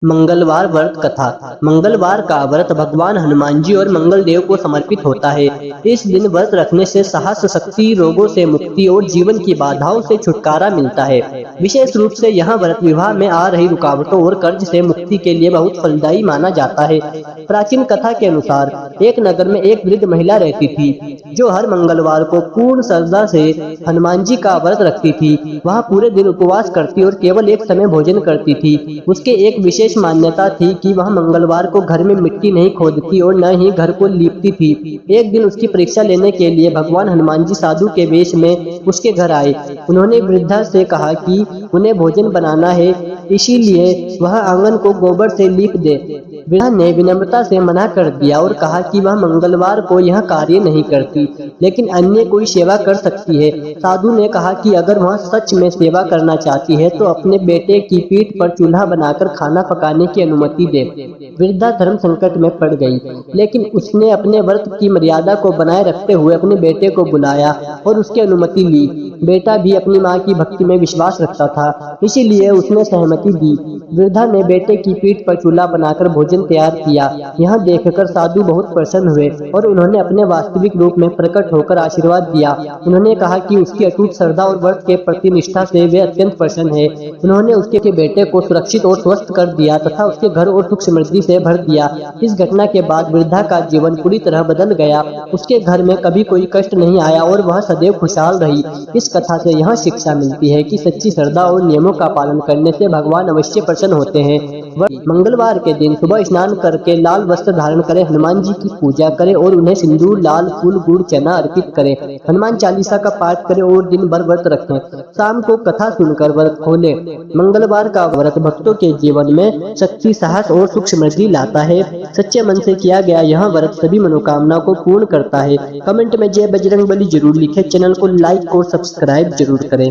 मंगलवार व्रत कथा। मंगलवार का व्रत भगवान हनुमान जी और मंगल देव को समर्पित होता है। इस दिन व्रत रखने से साहस, शक्ति, रोगों से मुक्ति और जीवन की बाधाओं से छुटकारा मिलता है। विशेष रूप से यह व्रत विवाह में आ रही रुकावटों और कर्ज से मुक्ति के लिए बहुत फलदायी माना जाता है। प्राचीन कथा के अनुसार एक नगर में एक वृद्ध महिला रहती थी, जो हर मंगलवार को पूर्ण श्रद्धा से हनुमान जी का व्रत रखती थी। वह पूरे दिन उपवास करती और केवल एक समय भोजन करती थी। उसके एक विशेष मान्यता थी कि वह मंगलवार को घर में मिट्टी नहीं खोदती और न ही घर को लीपती थी। एक दिन उसकी परीक्षा लेने के लिए भगवान हनुमान जी साधु के वेश में उसके घर आए। उन्होंने वृद्धा से कहा कि उन्हें भोजन बनाना है, इसीलिए वह आंगन को गोबर से लीप दे। वृद्धा ने विनम्रता से मना कर दिया और कहा कि वह मंगलवार को यह कार्य नहीं करती, लेकिन अन्य कोई सेवा कर सकती है। साधु ने कहा कि अगर वह सच में सेवा करना चाहती है तो अपने बेटे की पीठ पर चूल्हा बनाकर खाना पकाने की अनुमति दे। वृद्धा धर्म संकट में पड़ गई, लेकिन उसने अपने व्रत की मर्यादा को बनाए रखते हुए अपने बेटे को बुलाया और उसकी अनुमति ली। बेटा भी अपनी माँ की भक्ति में विश्वास रखता था, इसीलिए उसने सहमति दी। वृद्धा ने बेटे की पीठ पर चूल्हा बनाकर भोजन तैयार किया। यह देखकर साधु बहुत प्रसन्न हुए और उन्होंने अपने वास्तविक रूप में प्रकट होकर आशीर्वाद दिया। उन्होंने कहा कि उसकी अटूट श्रद्धा और व्रत के प्रति निष्ठा से वे अत्यंत प्रसन्न है। उन्होंने उसके बेटे को सुरक्षित और स्वस्थ कर दिया तथा उसके घर और सुख समृद्धि से भर दिया। इस घटना के बाद वृद्धा का जीवन पूरी तरह बदल गया। उसके घर में कभी कोई कष्ट नहीं आया और वह सदैव खुशहाल रही। इस कथा से यह शिक्षा मिलती है कि सच्ची श्रद्धा और नियमों का पालन करने से भगवान अवश्य प्रसन्न होते हैं। मंगलवार के दिन सुबह स्नान करके लाल वस्त्र धारण करें, हनुमान जी की पूजा करें और उन्हें सिंदूर, लाल फूल, गुड़, चना अर्पित करें। हनुमान चालीसा का पाठ करें और दिन भर व्रत रखें। शाम को कथा सुनकर व्रत खोलें। मंगलवार का व्रत भक्तों के जीवन में शक्ति, साहस और सुख समृद्धि लाता है। सच्चे मन से किया गया यह व्रत सभी मनोकामनाओं को पूर्ण करता है। कमेंट में जय बजरंगबली जरूर लिखें। चैनल को लाइक और सब्सक्राइब जरूर करें।